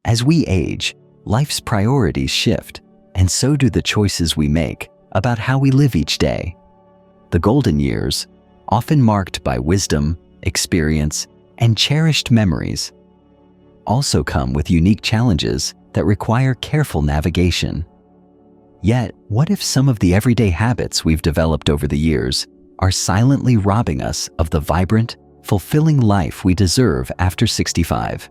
As we age, life's priorities shift, and so do the choices we make about how we live each day. The golden years, often marked by wisdom, experience, and cherished memories, also come with unique challenges that require careful navigation. Yet, what if some of the everyday habits we've developed over the years are silently robbing us of the vibrant, fulfilling life we deserve after 65?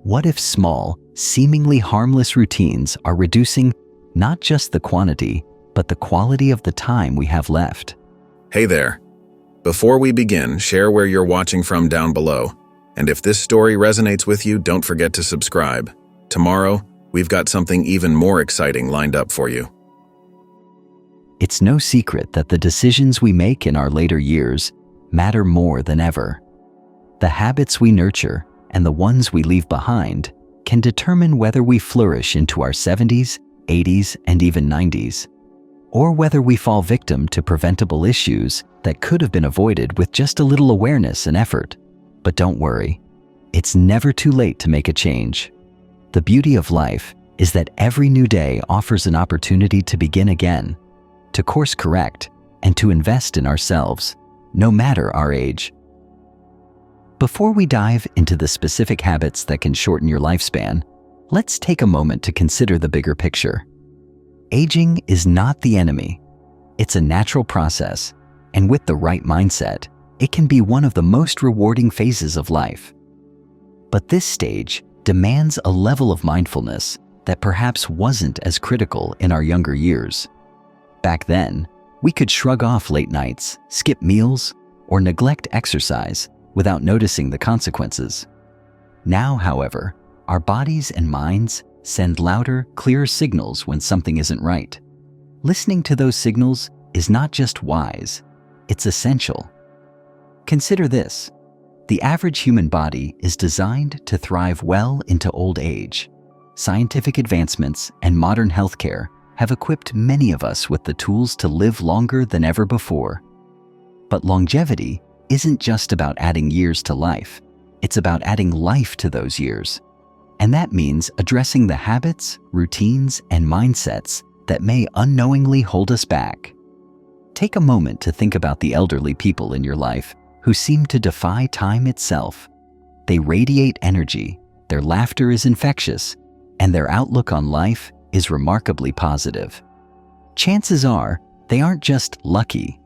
What if small, seemingly harmless routines are reducing not just the quantity, but the quality of the time we have left? Hey there. Before we begin, share where you're watching from down below. And if this story resonates with you, don't forget to subscribe. Tomorrow, we've got something even more exciting lined up for you. It's no secret that the decisions we make in our later years matter more than ever. The habits we nurture and the ones we leave behind can determine whether we flourish into our 70s, 80s, and even 90s, or whether we fall victim to preventable issues that could have been avoided with just a little awareness and effort. But don't worry, it's never too late to make a change. The beauty of life is that every new day offers an opportunity to begin again, to course correct, and to invest in ourselves, no matter our age. Before we dive into the specific habits that can shorten your lifespan, let's take a moment to consider the bigger picture. Aging is not the enemy. It's a natural process, and with the right mindset, it can be one of the most rewarding phases of life. But this stage demands a level of mindfulness that perhaps wasn't as critical in our younger years. Back then, we could shrug off late nights, skip meals, or neglect exercise without noticing the consequences. Now, however, our bodies and minds send louder, clearer signals when something isn't right. Listening to those signals is not just wise, it's essential. Consider this. The average human body is designed to thrive well into old age. Scientific advancements and modern healthcare have equipped many of us with the tools to live longer than ever before. But longevity isn't just about adding years to life, it's about adding life to those years. And that means addressing the habits, routines, and mindsets that may unknowingly hold us back. Take a moment to think about the elderly people in your life who seem to defy time itself. They radiate energy, their laughter is infectious, and their outlook on life is remarkably positive. Chances are, they aren't just lucky.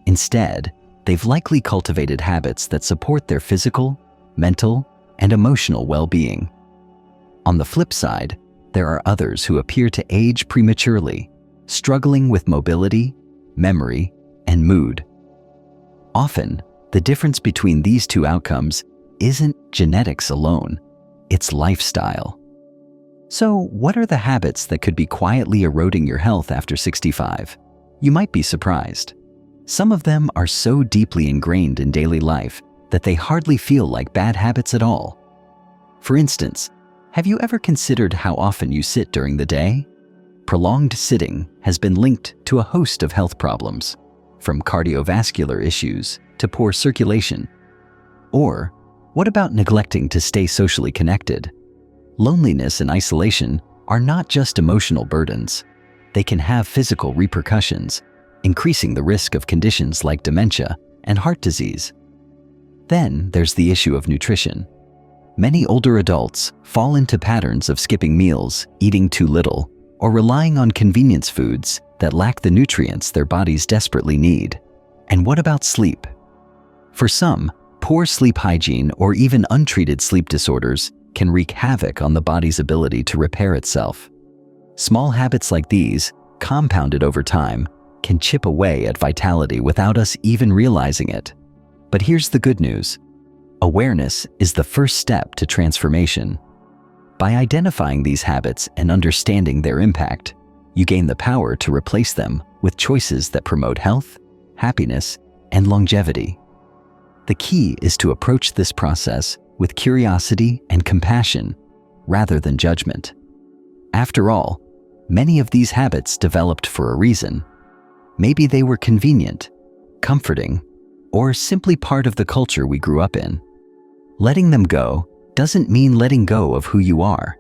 Instead, they've likely cultivated habits that support their physical, mental, and emotional well-being. On the flip side, there are others who appear to age prematurely, struggling with mobility, memory, and mood. Often, the difference between these two outcomes isn't genetics alone, it's lifestyle. So, what are the habits that could be quietly eroding your health after 65? You might be surprised. Some of them are so deeply ingrained in daily life that they hardly feel like bad habits at all. For instance, have you ever considered how often you sit during the day? Prolonged sitting has been linked to a host of health problems, from cardiovascular issues to poor circulation. Or, what about neglecting to stay socially connected? Loneliness and isolation are not just emotional burdens. They can have physical repercussions, increasing the risk of conditions like dementia and heart disease. Then there's the issue of nutrition. Many older adults fall into patterns of skipping meals, eating too little, or relying on convenience foods that lack the nutrients their bodies desperately need. And what about sleep? For some, poor sleep hygiene or even untreated sleep disorders can wreak havoc on the body's ability to repair itself. Small habits like these, compounded over time, can chip away at vitality without us even realizing it. But here's the good news. Awareness is the first step to transformation. By identifying these habits and understanding their impact, you gain the power to replace them with choices that promote health, happiness, and longevity. The key is to approach this process with curiosity and compassion rather than judgment. After all, many of these habits developed for a reason. Maybe they were convenient, comforting, or simply part of the culture we grew up in. Letting them go doesn't mean letting go of who you are.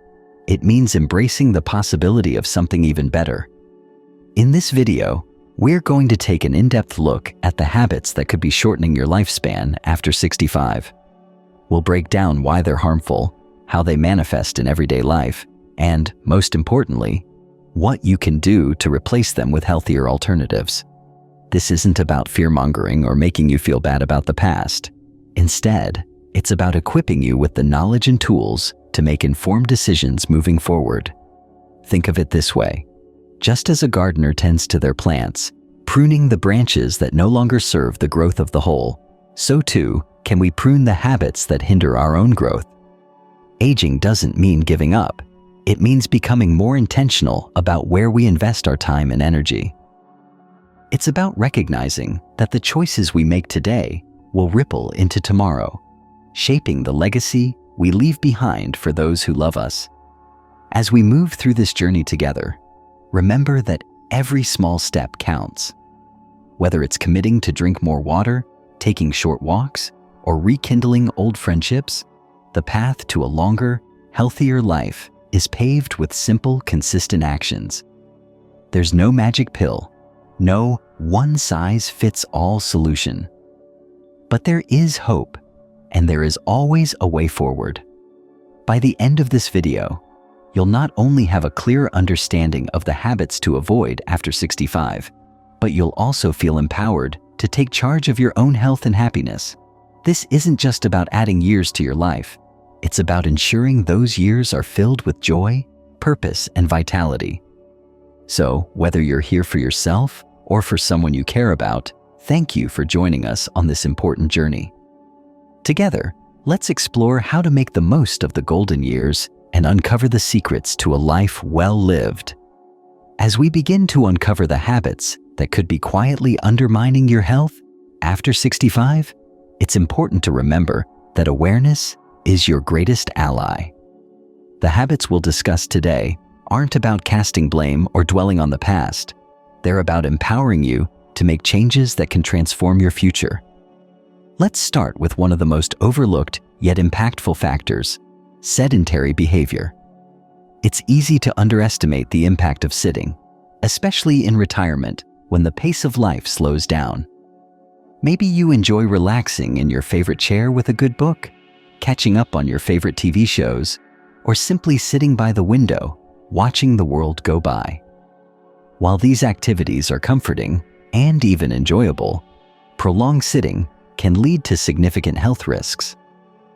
It means embracing the possibility of something even better. In this video, we're going to take an in-depth look at the habits that could be shortening your lifespan after 65. We'll break down why they're harmful, how they manifest in everyday life, and, most importantly, what you can do to replace them with healthier alternatives. This isn't about fear-mongering or making you feel bad about the past. Instead, it's about equipping you with the knowledge and tools to make informed decisions moving forward. Think of it this way. Just as a gardener tends to their plants, pruning the branches that no longer serve the growth of the whole, so too can we prune the habits that hinder our own growth. Aging doesn't mean giving up. It means becoming more intentional about where we invest our time and energy. It's about recognizing that the choices we make today will ripple into tomorrow, shaping the legacy we leave behind for those who love us. As we move through this journey together, remember that every small step counts. Whether it's committing to drink more water, taking short walks, or rekindling old friendships, the path to a longer, healthier life is paved with simple, consistent actions. There's no magic pill, no one-size-fits-all solution. But there is hope, and there is always a way forward. By the end of this video, you'll not only have a clear understanding of the habits to avoid after 65, but you'll also feel empowered to take charge of your own health and happiness. This isn't just about adding years to your life. It's about ensuring those years are filled with joy, purpose, and vitality. So, whether you're here for yourself or for someone you care about, thank you for joining us on this important journey. Together, let's explore how to make the most of the golden years and uncover the secrets to a life well lived. As we begin to uncover the habits that could be quietly undermining your health after 65, it's important to remember that awareness is your greatest ally. The habits we'll discuss today aren't about casting blame or dwelling on the past. They're about empowering you to make changes that can transform your future. Let's start with one of the most overlooked yet impactful factors: sedentary behavior. It's easy to underestimate the impact of sitting, especially in retirement when the pace of life slows down. Maybe you enjoy relaxing in your favorite chair with a good book, catching up on your favorite TV shows, or simply sitting by the window, watching the world go by. While these activities are comforting and even enjoyable, prolonged sitting can lead to significant health risks.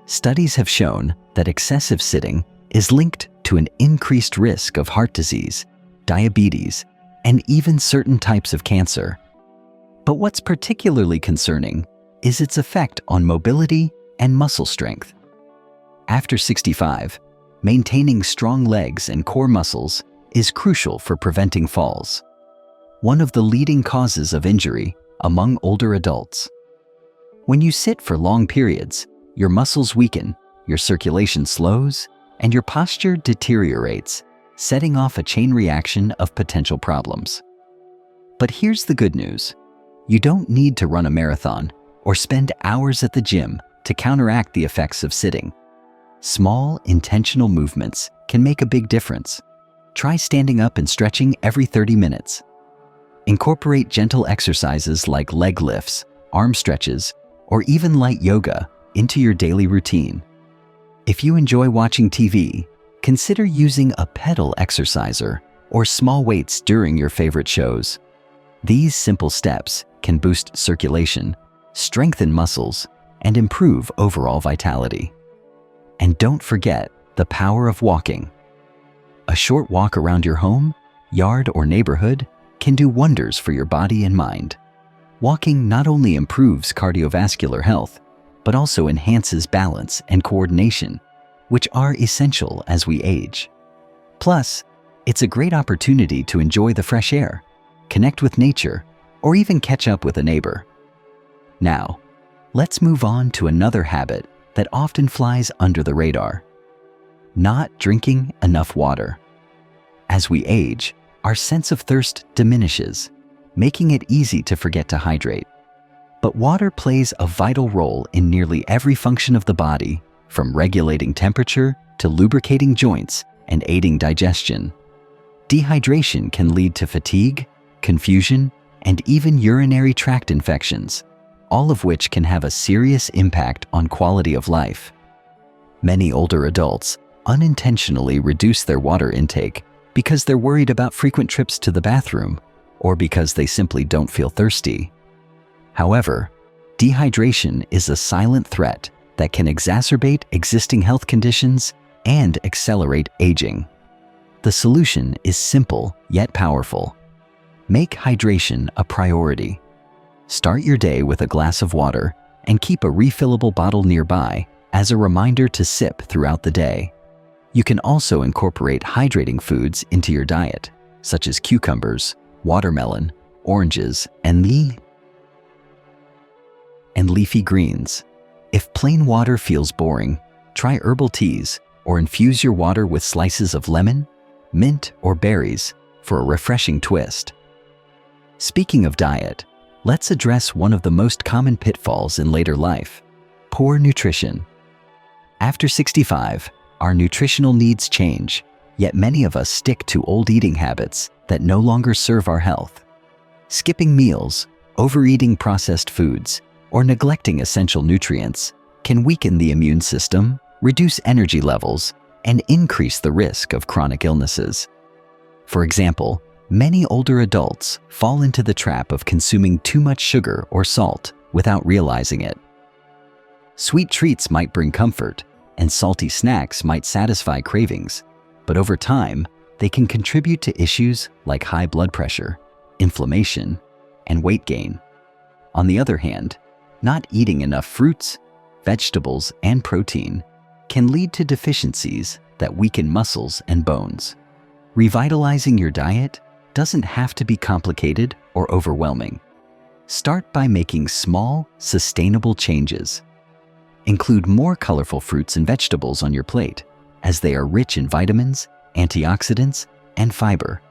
Studies have shown that excessive sitting is linked to an increased risk of heart disease, diabetes, and even certain types of cancer. But what's particularly concerning is its effect on mobility and muscle strength. After 65, maintaining strong legs and core muscles is crucial for preventing falls, one of the leading causes of injury among older adults. When you sit for long periods, your muscles weaken, your circulation slows, and your posture deteriorates, setting off a chain reaction of potential problems. But here's the good news. You don't need to run a marathon or spend hours at the gym to counteract the effects of sitting. Small, intentional movements can make a big difference. Try standing up and stretching every 30 minutes. Incorporate gentle exercises like leg lifts, arm stretches, or even light yoga into your daily routine. If you enjoy watching TV, consider using a pedal exerciser or small weights during your favorite shows. These simple steps can boost circulation, strengthen muscles, and improve overall vitality. And don't forget the power of walking. A short walk around your home, yard, or neighborhood can do wonders for your body and mind. Walking not only improves cardiovascular health, but also enhances balance and coordination, which are essential as we age. Plus, it's a great opportunity to enjoy the fresh air, connect with nature, or even catch up with a neighbor. Now, let's move on to another habit that often flies under the radar: not drinking enough water. As we age, our sense of thirst diminishes, making it easy to forget to hydrate. But water plays a vital role in nearly every function of the body, from regulating temperature to lubricating joints and aiding digestion. Dehydration can lead to fatigue, confusion, and even urinary tract infections, all of which can have a serious impact on quality of life. Many older adults unintentionally reduce their water intake because they're worried about frequent trips to the bathroom or because they simply don't feel thirsty. However, dehydration is a silent threat that can exacerbate existing health conditions and accelerate aging. The solution is simple yet powerful. Make hydration a priority. Start your day with a glass of water and keep a refillable bottle nearby as a reminder to sip throughout the day. You can also incorporate hydrating foods into your diet, such as cucumbers, watermelon, oranges, and leafy greens. If plain water feels boring, try herbal teas or infuse your water with slices of lemon, mint, or berries for a refreshing twist. Speaking of diet, let's address one of the most common pitfalls in later life: poor nutrition. After 65, our nutritional needs change, yet many of us stick to old eating habits that no longer serve our health. Skipping meals, overeating processed foods, or neglecting essential nutrients can weaken the immune system, reduce energy levels, and increase the risk of chronic illnesses. For example, many older adults fall into the trap of consuming too much sugar or salt without realizing it. Sweet treats might bring comfort, and salty snacks might satisfy cravings, but over time, they can contribute to issues like high blood pressure, inflammation, and weight gain. On the other hand, not eating enough fruits, vegetables, and protein can lead to deficiencies that weaken muscles and bones. Revitalizing your diet doesn't have to be complicated or overwhelming. Start by making small, sustainable changes. Include more colorful fruits and vegetables on your plate, as they are rich in vitamins, antioxidants, and fiber.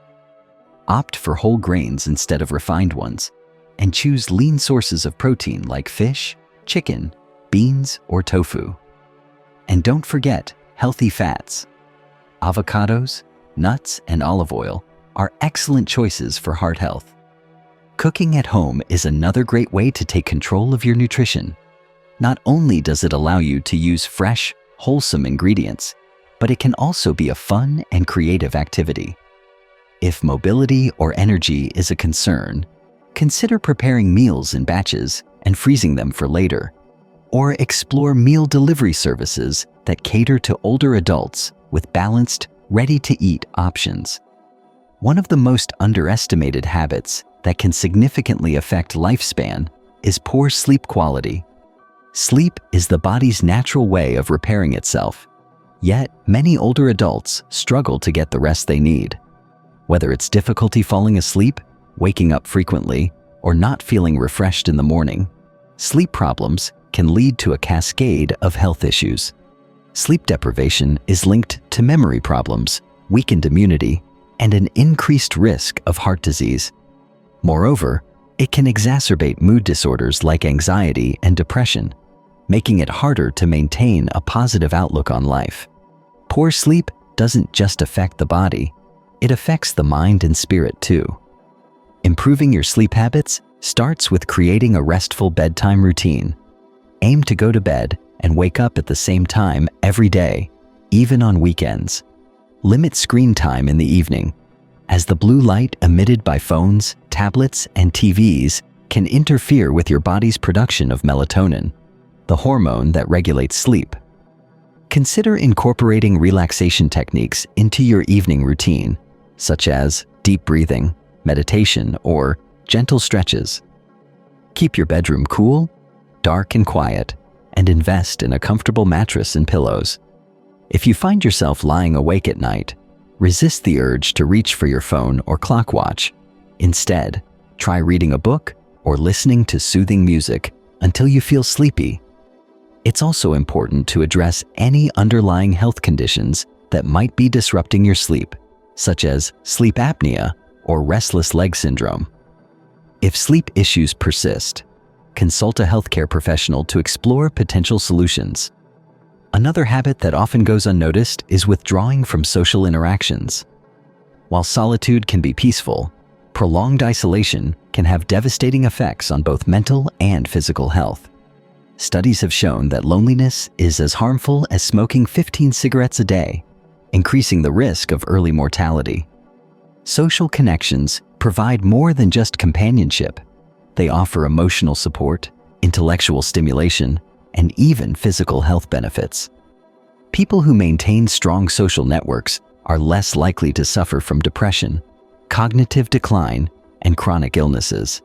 Opt for whole grains instead of refined ones, and choose lean sources of protein like fish, chicken, beans, or tofu. And don't forget healthy fats. Avocados, nuts, and olive oil are excellent choices for heart health. Cooking at home is another great way to take control of your nutrition. Not only does it allow you to use fresh, wholesome ingredients, but it can also be a fun and creative activity. If mobility or energy is a concern, consider preparing meals in batches and freezing them for later, or explore meal delivery services that cater to older adults with balanced, ready-to-eat options. One of the most underestimated habits that can significantly affect lifespan is poor sleep quality. Sleep is the body's natural way of repairing itself, yet many older adults struggle to get the rest they need. Whether it's difficulty falling asleep, waking up frequently, or not feeling refreshed in the morning, sleep problems can lead to a cascade of health issues. Sleep deprivation is linked to memory problems, weakened immunity, and an increased risk of heart disease. Moreover, it can exacerbate mood disorders like anxiety and depression, making it harder to maintain a positive outlook on life. Poor sleep doesn't just affect the body, it affects the mind and spirit too. Improving your sleep habits starts with creating a restful bedtime routine. Aim to go to bed and wake up at the same time every day, even on weekends. Limit screen time in the evening, as the blue light emitted by phones, tablets, and TVs can interfere with your body's production of melatonin, the hormone that regulates sleep. Consider incorporating relaxation techniques into your evening routine, such as deep breathing, meditation, or gentle stretches. Keep your bedroom cool, dark, and quiet, and invest in a comfortable mattress and pillows. If you find yourself lying awake at night, resist the urge to reach for your phone or clock watch. Instead, try reading a book or listening to soothing music until you feel sleepy. It's also important to address any underlying health conditions that might be disrupting your sleep, such as sleep apnea or restless leg syndrome. If sleep issues persist, consult a healthcare professional to explore potential solutions. Another habit that often goes unnoticed is withdrawing from social interactions. While solitude can be peaceful, prolonged isolation can have devastating effects on both mental and physical health. Studies have shown that loneliness is as harmful as smoking 15 cigarettes a day, increasing the risk of early mortality. Social connections provide more than just companionship. They offer emotional support, intellectual stimulation, and even physical health benefits. People who maintain strong social networks are less likely to suffer from depression, cognitive decline, and chronic illnesses.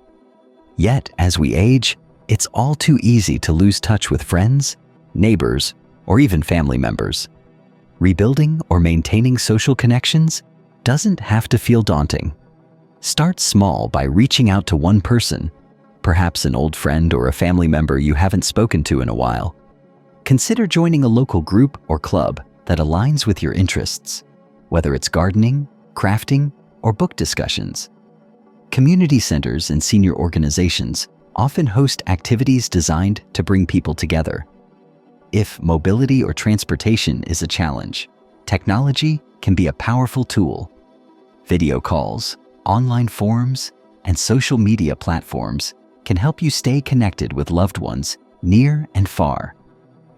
Yet, as we age, it's all too easy to lose touch with friends, neighbors, or even family members. Rebuilding or maintaining social connections doesn't have to feel daunting. Start small by reaching out to one person, perhaps an old friend or a family member you haven't spoken to in a while. Consider joining a local group or club that aligns with your interests, whether it's gardening, crafting, or book discussions. Community centers and senior organizations often host activities designed to bring people together. If mobility or transportation is a challenge, technology can be a powerful tool. Video calls, online forums, and social media platforms can help you stay connected with loved ones near and far.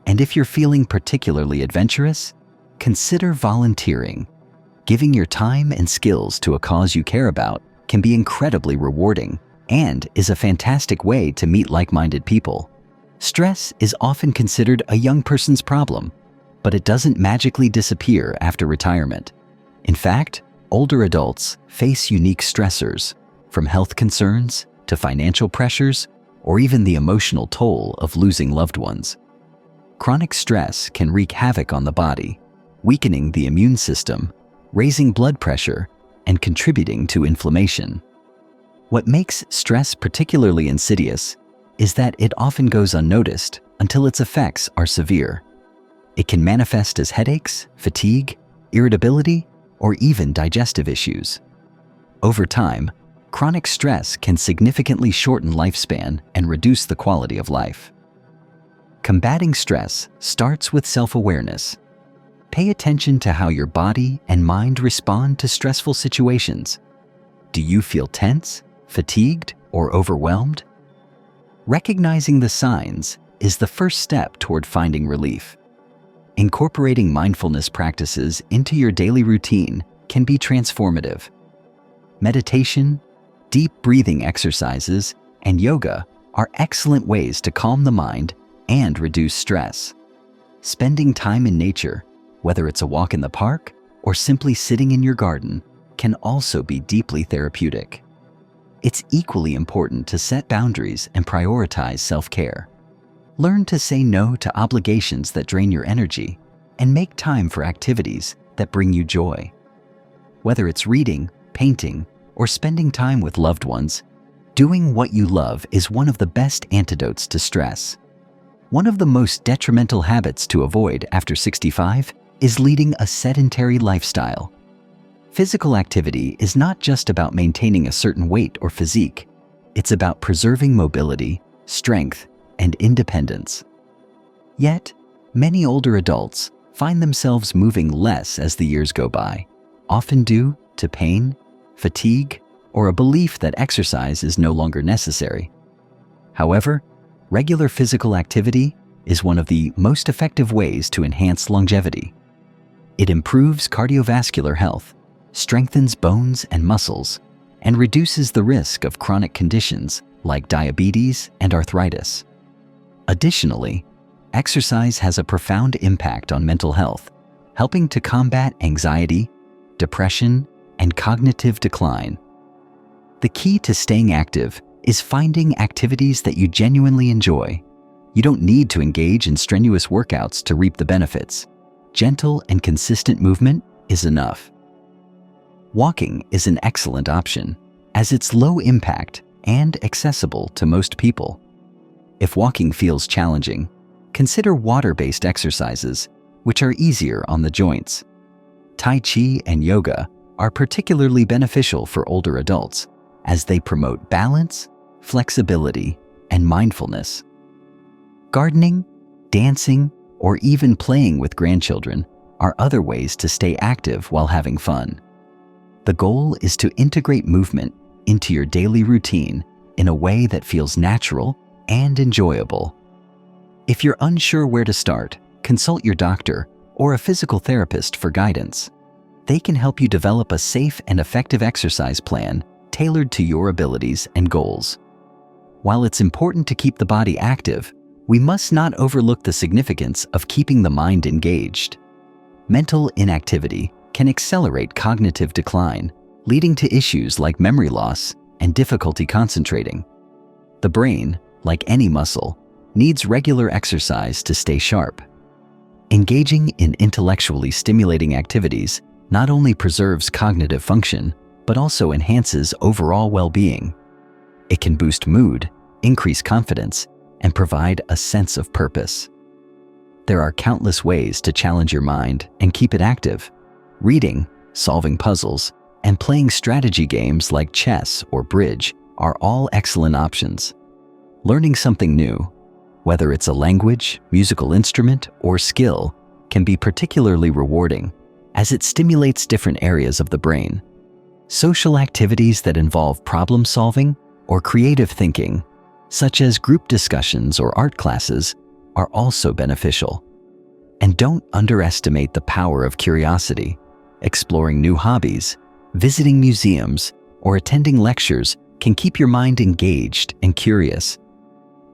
And if you're feeling particularly adventurous, consider volunteering. Giving your time and skills to a cause you care about can be incredibly rewarding and is a fantastic way to meet like-minded people. Stress is often considered a young person's problem, but it doesn't magically disappear after retirement. In fact, older adults face unique stressors, from health concerns to financial pressures, or even the emotional toll of losing loved ones. Chronic stress can wreak havoc on the body, weakening the immune system, raising blood pressure, and contributing to inflammation. What makes stress particularly insidious is that it often goes unnoticed until its effects are severe. It can manifest as headaches, fatigue, irritability, or even digestive issues. Over time, chronic stress can significantly shorten lifespan and reduce the quality of life. Combating stress starts with self-awareness. Pay attention to how your body and mind respond to stressful situations. Do you feel tense, fatigued, or overwhelmed? Recognizing the signs is the first step toward finding relief. Incorporating mindfulness practices into your daily routine can be transformative. Meditation, deep breathing exercises, and yoga are excellent ways to calm the mind and reduce stress. Spending time in nature, whether it's a walk in the park or simply sitting in your garden, can also be deeply therapeutic. It's equally important to set boundaries and prioritize self-care. Learn to say no to obligations that drain your energy and make time for activities that bring you joy. Whether it's reading, painting, or spending time with loved ones, doing what you love is one of the best antidotes to stress. One of the most detrimental habits to avoid after 65 is leading a sedentary lifestyle. Physical activity is not just about maintaining a certain weight or physique. It's about preserving mobility, strength, and independence. Yet, many older adults find themselves moving less as the years go by, often due to pain, fatigue, or a belief that exercise is no longer necessary. However, regular physical activity is one of the most effective ways to enhance longevity. It improves cardiovascular health, strengthens bones and muscles, and reduces the risk of chronic conditions like diabetes and arthritis. Additionally, exercise has a profound impact on mental health, helping to combat anxiety, depression, and cognitive decline. The key to staying active is finding activities that you genuinely enjoy. You don't need to engage in strenuous workouts to reap the benefits. Gentle and consistent movement is enough. Walking is an excellent option, as it's low impact and accessible to most people. If walking feels challenging, consider water-based exercises, which are easier on the joints. Tai Chi and yoga are particularly beneficial for older adults, as they promote balance, flexibility, and mindfulness. Gardening, dancing, or even playing with grandchildren are other ways to stay active while having fun. The goal is to integrate movement into your daily routine in a way that feels natural and enjoyable. If you're unsure where to start, consult your doctor or a physical therapist for guidance. They can help you develop a safe and effective exercise plan tailored to your abilities and goals. While it's important to keep the body active, we must not overlook the significance of keeping the mind engaged. Mental inactivity can accelerate cognitive decline, leading to issues like memory loss and difficulty concentrating. The brain, like any muscle, needs regular exercise to stay sharp. Engaging in intellectually stimulating activities not only preserves cognitive function, but also enhances overall well-being. It can boost mood, increase confidence, and provide a sense of purpose. There are countless ways to challenge your mind and keep it active. Reading, solving puzzles, and playing strategy games like chess or bridge are all excellent options. Learning something new, whether it's a language, musical instrument, or skill, can be particularly rewarding as it stimulates different areas of the brain. Social activities that involve problem solving or creative thinking, such as group discussions or art classes, are also beneficial. And don't underestimate the power of curiosity. Exploring new hobbies, visiting museums, or attending lectures can keep your mind engaged and curious.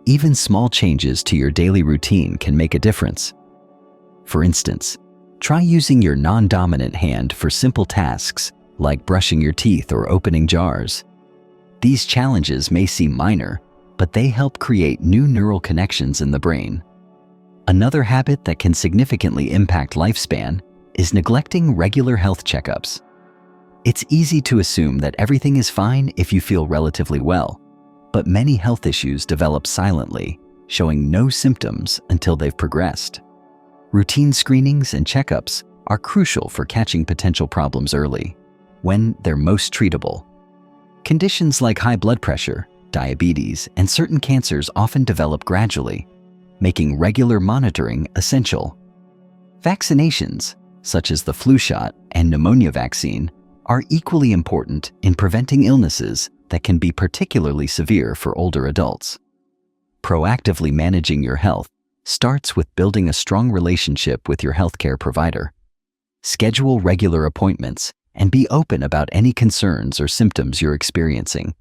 Even small changes to your daily routine can make a difference. For instance, try using your non-dominant hand for simple tasks like brushing your teeth or opening jars. These challenges may seem minor, but they help create new neural connections in the brain. Another habit that can significantly impact lifespan is neglecting regular health checkups. It's easy to assume that everything is fine if you feel relatively well, but many health issues develop silently, showing no symptoms until they've progressed. Routine screenings and checkups are crucial for catching potential problems early, when they're most treatable. Conditions like high blood pressure, diabetes, and certain cancers often develop gradually, making regular monitoring essential. Vaccinations, such as the flu shot and pneumonia vaccine, are equally important in preventing illnesses that can be particularly severe for older adults. Proactively managing your health starts with building a strong relationship with your healthcare provider. Schedule regular appointments and be open about any concerns or symptoms you're experiencing,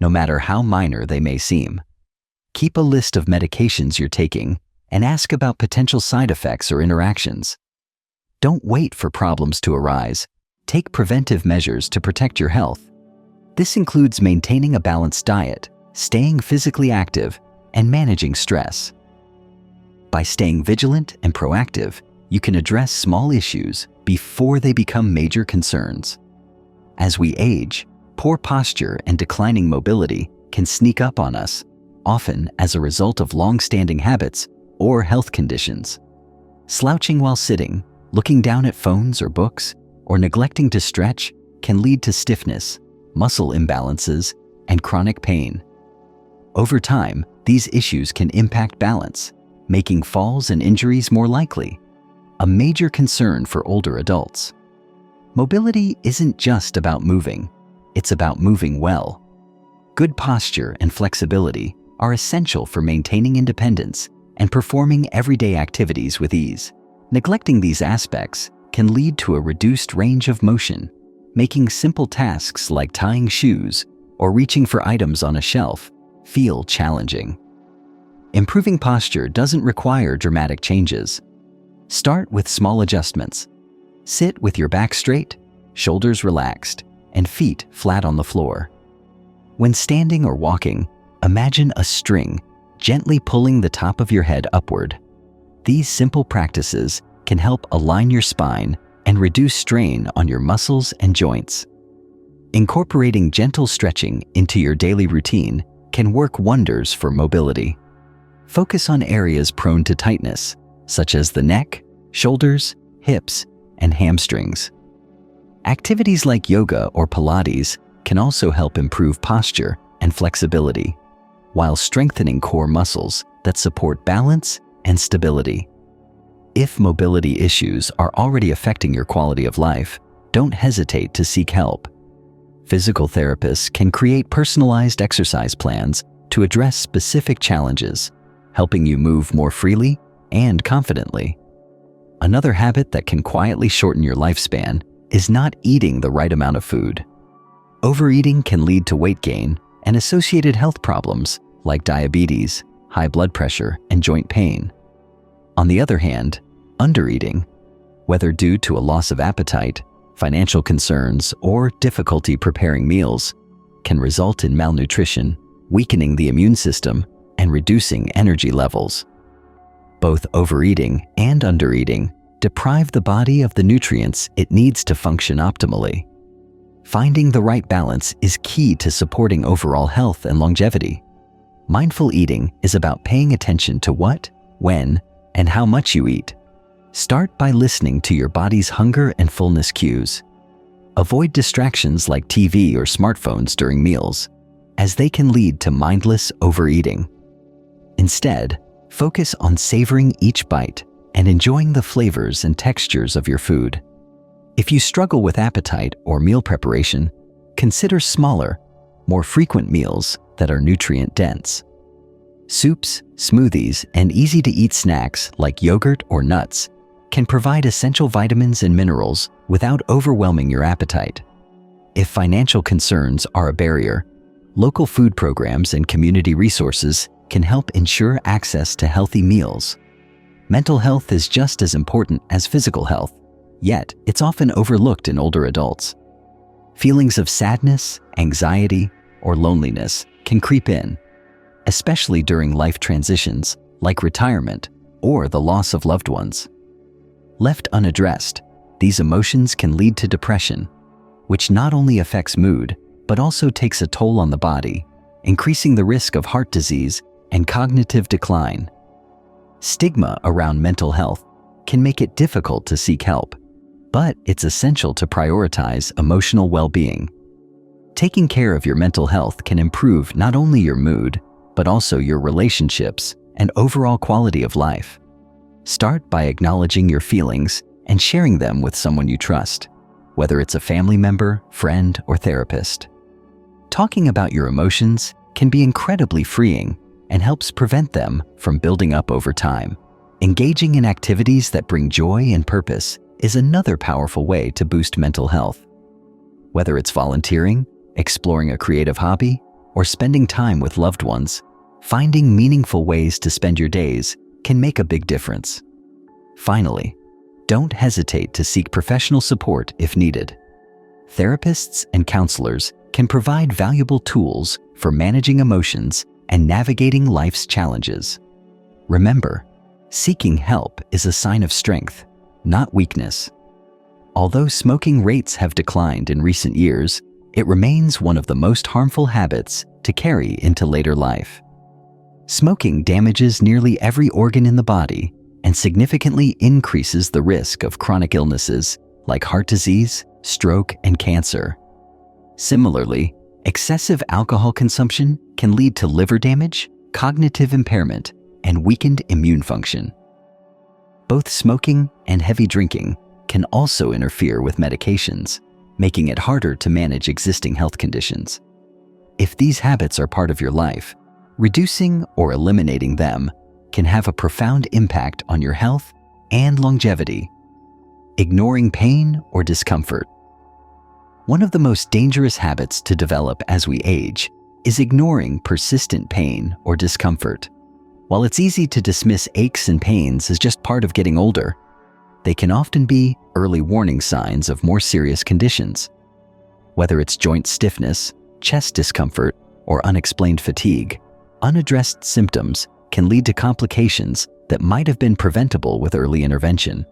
no matter how minor they may seem. Keep a list of medications you're taking and ask about potential side effects or interactions. Don't wait for problems to arise. Take preventive measures to protect your health. This includes maintaining a balanced diet, staying physically active, and managing stress. By staying vigilant and proactive, you can address small issues before they become major concerns. As we age, poor posture and declining mobility can sneak up on us, often as a result of long-standing habits or health conditions. Slouching while sitting, looking down at phones or books, or neglecting to stretch can lead to stiffness, muscle imbalances, and chronic pain. Over time, these issues can impact balance, making falls and injuries more likely, a major concern for older adults. Mobility isn't just about moving, it's about moving well. Good posture and flexibility are essential for maintaining independence and performing everyday activities with ease. Neglecting these aspects can lead to a reduced range of motion, making simple tasks like tying shoes or reaching for items on a shelf feel challenging. Improving posture doesn't require dramatic changes. Start with small adjustments. Sit with your back straight, shoulders relaxed, and feet flat on the floor. When standing or walking, imagine a string gently pulling the top of your head upward. These simple practices can help align your spine and reduce strain on your muscles and joints. Incorporating gentle stretching into your daily routine can work wonders for mobility. Focus on areas prone to tightness, such as the neck, shoulders, hips, and hamstrings. Activities like yoga or Pilates can also help improve posture and flexibility, while strengthening core muscles that support balance and stability. If mobility issues are already affecting your quality of life, don't hesitate to seek help. Physical therapists can create personalized exercise plans to address specific challenges, helping you move more freely and confidently. Another habit that can quietly shorten your lifespan is not eating the right amount of food. Overeating can lead to weight gain and associated health problems like diabetes, high blood pressure, and joint pain. On the other hand, undereating, whether due to a loss of appetite, financial concerns, or difficulty preparing meals, can result in malnutrition, weakening the immune system, and reducing energy levels. Both overeating and undereating deprive the body of the nutrients it needs to function optimally. Finding the right balance is key to supporting overall health and longevity. Mindful eating is about paying attention to what, when, and how much you eat. Start by listening to your body's hunger and fullness cues. Avoid distractions like TV or smartphones during meals, as they can lead to mindless overeating. Instead, focus on savoring each bite and enjoying the flavors and textures of your food. If you struggle with appetite or meal preparation, consider smaller, more frequent meals that are nutrient-dense. Soups, smoothies, and easy-to-eat snacks like yogurt or nuts can provide essential vitamins and minerals without overwhelming your appetite. If financial concerns are a barrier, local food programs and community resources can help ensure access to healthy meals. Mental health is just as important as physical health, yet it's often overlooked in older adults. Feelings of sadness, anxiety, or loneliness can creep in, especially during life transitions like retirement or the loss of loved ones. Left unaddressed, these emotions can lead to depression, which not only affects mood, but also takes a toll on the body, increasing the risk of heart disease and cognitive decline. Stigma around mental health can make it difficult to seek help, but it's essential to prioritize emotional well-being. Taking care of your mental health can improve not only your mood, but also your relationships and overall quality of life. Start by acknowledging your feelings and sharing them with someone you trust, whether it's a family member, friend, or therapist. Talking about your emotions can be incredibly freeing and helps prevent them from building up over time. Engaging in activities that bring joy and purpose is another powerful way to boost mental health. Whether it's volunteering, exploring a creative hobby, or spending time with loved ones, finding meaningful ways to spend your days can make a big difference. Finally, don't hesitate to seek professional support if needed. Therapists and counselors can provide valuable tools for managing emotions and navigating life's challenges. Remember, seeking help is a sign of strength, not weakness. Although smoking rates have declined in recent years, it remains one of the most harmful habits to carry into later life. Smoking damages nearly every organ in the body and significantly increases the risk of chronic illnesses like heart disease, stroke, and cancer. Similarly, excessive alcohol consumption can lead to liver damage, cognitive impairment, and weakened immune function. Both smoking and heavy drinking can also interfere with medications, making it harder to manage existing health conditions. If these habits are part of your life, reducing or eliminating them can have a profound impact on your health and longevity. Ignoring pain or discomfort. One of the most dangerous habits to develop as we age is ignoring persistent pain or discomfort. While it's easy to dismiss aches and pains as just part of getting older, they can often be early warning signs of more serious conditions. Whether it's joint stiffness, chest discomfort, or unexplained fatigue, unaddressed symptoms can lead to complications that might have been preventable with early intervention.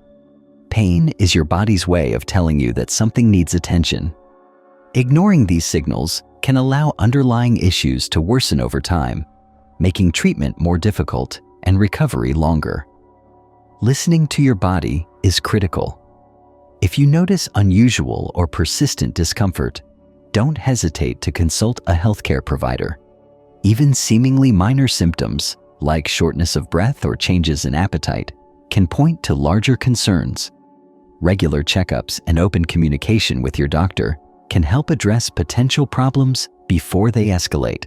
Pain is your body's way of telling you that something needs attention. Ignoring these signals can allow underlying issues to worsen over time, making treatment more difficult and recovery longer. Listening to your body is critical. If you notice unusual or persistent discomfort, don't hesitate to consult a healthcare provider. Even seemingly minor symptoms, like shortness of breath or changes in appetite, can point to larger concerns. Regular checkups and open communication with your doctor can help address potential problems before they escalate.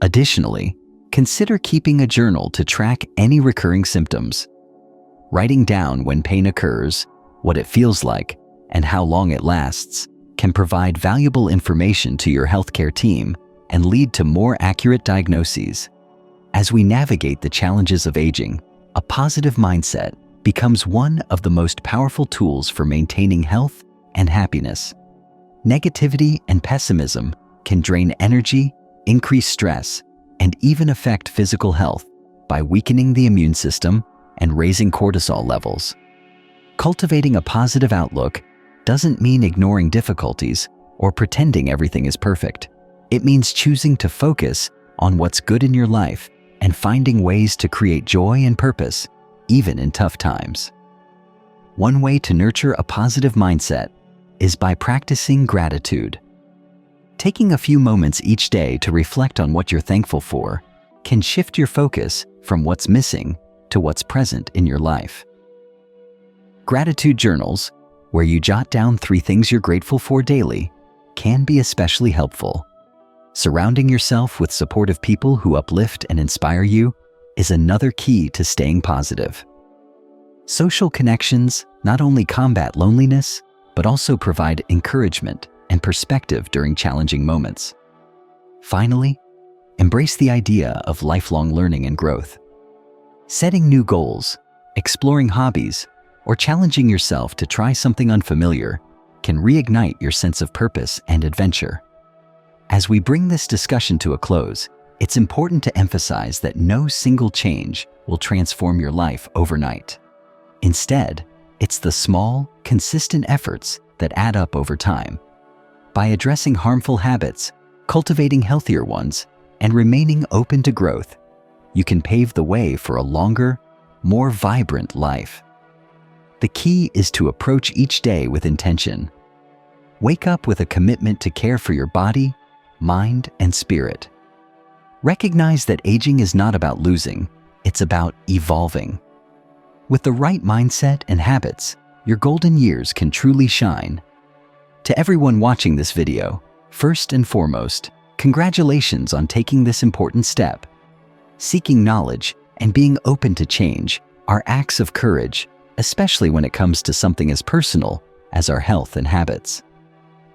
Additionally, consider keeping a journal to track any recurring symptoms. Writing down when pain occurs, what it feels like, and how long it lasts can provide valuable information to your healthcare team and lead to more accurate diagnoses. As we navigate the challenges of aging, a positive mindset becomes one of the most powerful tools for maintaining health and happiness. Negativity and pessimism can drain energy, increase stress, and even affect physical health by weakening the immune system and raising cortisol levels. Cultivating a positive outlook doesn't mean ignoring difficulties or pretending everything is perfect. It means choosing to focus on what's good in your life and finding ways to create joy and purpose, even in tough times. One way to nurture a positive mindset is by practicing gratitude. Taking a few moments each day to reflect on what you're thankful for can shift your focus from what's missing to what's present in your life. Gratitude journals, where you jot down 3 things you're grateful for daily, can be especially helpful. Surrounding yourself with supportive people who uplift and inspire you is another key to staying positive. Social connections not only combat loneliness, but also provide encouragement and perspective during challenging moments. Finally, embrace the idea of lifelong learning and growth. Setting new goals, exploring hobbies, or challenging yourself to try something unfamiliar can reignite your sense of purpose and adventure. As we bring this discussion to a close, it's important to emphasize that no single change will transform your life overnight. Instead, it's the small, consistent efforts that add up over time. By addressing harmful habits, cultivating healthier ones, and remaining open to growth, you can pave the way for a longer, more vibrant life. The key is to approach each day with intention. Wake up with a commitment to care for your body, mind, and spirit. Recognize that aging is not about losing, it's about evolving. With the right mindset and habits, your golden years can truly shine. To everyone watching this video, first and foremost, congratulations on taking this important step. Seeking knowledge and being open to change are acts of courage, especially when it comes to something as personal as our health and habits.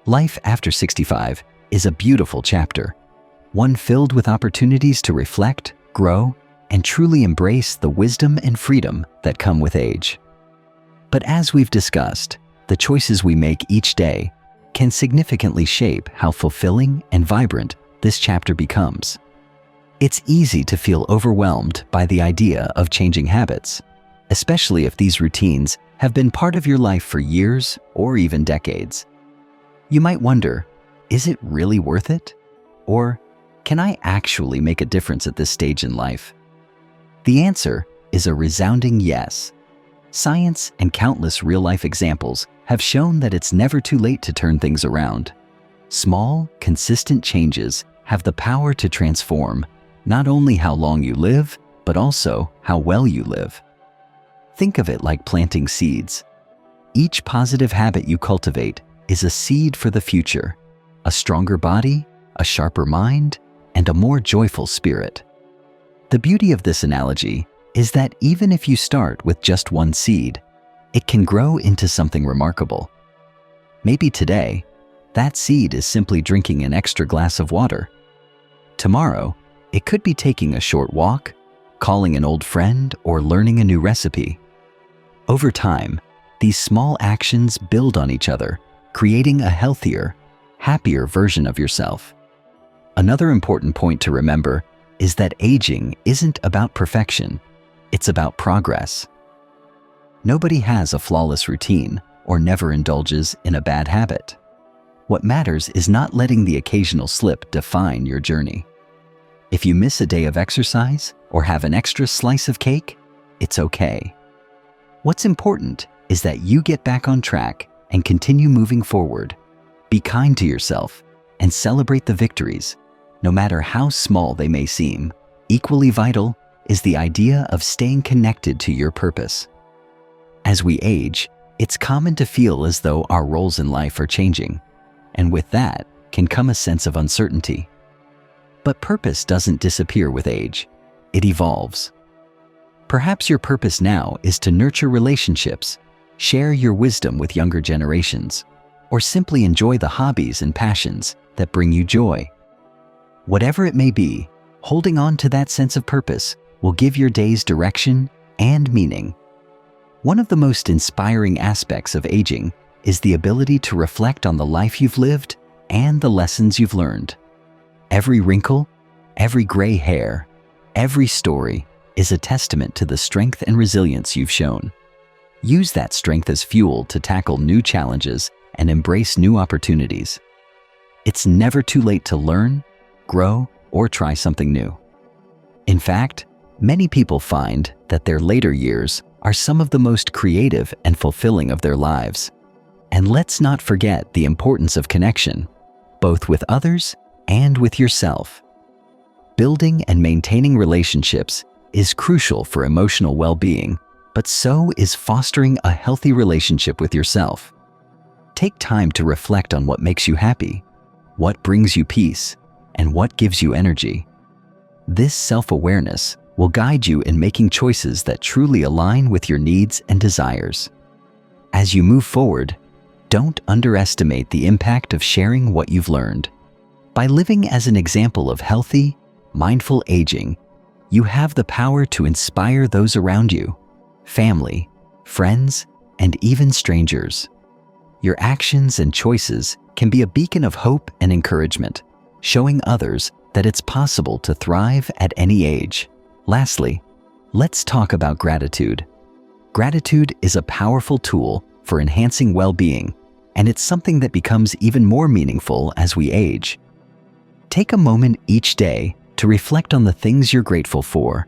Life after 65 is a beautiful chapter, one filled with opportunities to reflect, grow, and truly embrace the wisdom and freedom that come with age. But as we've discussed, the choices we make each day can significantly shape how fulfilling and vibrant this chapter becomes. It's easy to feel overwhelmed by the idea of changing habits, especially if these routines have been part of your life for years or even decades. You might wonder, is it really worth it? Or can I actually make a difference at this stage in life? The answer is a resounding yes. Science and countless real-life examples have shown that it's never too late to turn things around. Small, consistent changes have the power to transform not only how long you live, but also how well you live. Think of it like planting seeds. Each positive habit you cultivate is a seed for the future. A stronger body, a sharper mind, and a more joyful spirit. The beauty of this analogy is that even if you start with just one seed, it can grow into something remarkable. Maybe today, that seed is simply drinking an extra glass of water. Tomorrow, it could be taking a short walk, calling an old friend, or learning a new recipe. Over time, these small actions build on each other, creating a healthier, happier version of yourself. Another important point to remember is that aging isn't about perfection, it's about progress. Nobody has a flawless routine or never indulges in a bad habit. What matters is not letting the occasional slip define your journey. If you miss a day of exercise or have an extra slice of cake, it's okay. What's important is that you get back on track and continue moving forward. Be kind to yourself and celebrate the victories, no matter how small they may seem. Equally vital is the idea of staying connected to your purpose. As we age, it's common to feel as though our roles in life are changing, and with that can come a sense of uncertainty. But purpose doesn't disappear with age. It evolves. Perhaps your purpose now is to nurture relationships, share your wisdom with younger generations, or simply enjoy the hobbies and passions that bring you joy. Whatever it may be, holding on to that sense of purpose will give your days direction and meaning. One of the most inspiring aspects of aging is the ability to reflect on the life you've lived and the lessons you've learned. Every wrinkle, every gray hair, every story is a testament to the strength and resilience you've shown. Use that strength as fuel to tackle new challenges and embrace new opportunities. It's never too late to learn, grow, or try something new. In fact, many people find that their later years are some of the most creative and fulfilling of their lives. And let's not forget the importance of connection, both with others and with yourself. Building and maintaining relationships is crucial for emotional well-being, but so is fostering a healthy relationship with yourself. Take time to reflect on what makes you happy, what brings you peace, and what gives you energy. This self-awareness will guide you in making choices that truly align with your needs and desires. As you move forward, don't underestimate the impact of sharing what you've learned. By living as an example of healthy, mindful aging, you have the power to inspire those around you, family, friends, and even strangers. Your actions and choices can be a beacon of hope and encouragement, showing others that it's possible to thrive at any age. Lastly, let's talk about gratitude. Gratitude is a powerful tool for enhancing well-being, and it's something that becomes even more meaningful as we age. Take a moment each day to reflect on the things you're grateful for: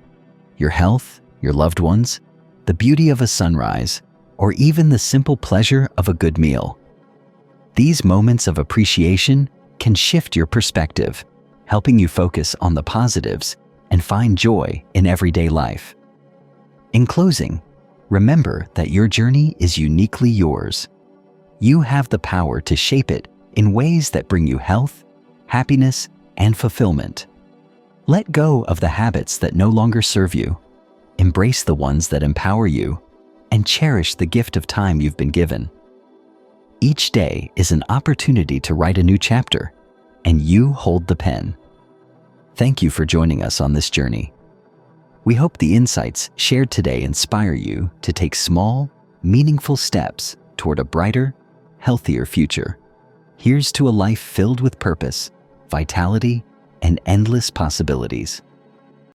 your health, your loved ones, the beauty of a sunrise, or even the simple pleasure of a good meal. These moments of appreciation can shift your perspective, helping you focus on the positives and find joy in everyday life. In closing, remember that your journey is uniquely yours. You have the power to shape it in ways that bring you health, happiness, and fulfillment. Let go of the habits that no longer serve you. Embrace the ones that empower you, and cherish the gift of time you've been given. Each day is an opportunity to write a new chapter, and you hold the pen. Thank you for joining us on this journey. We hope the insights shared today inspire you to take small, meaningful steps toward a brighter, healthier future. Here's to a life filled with purpose, vitality, and endless possibilities.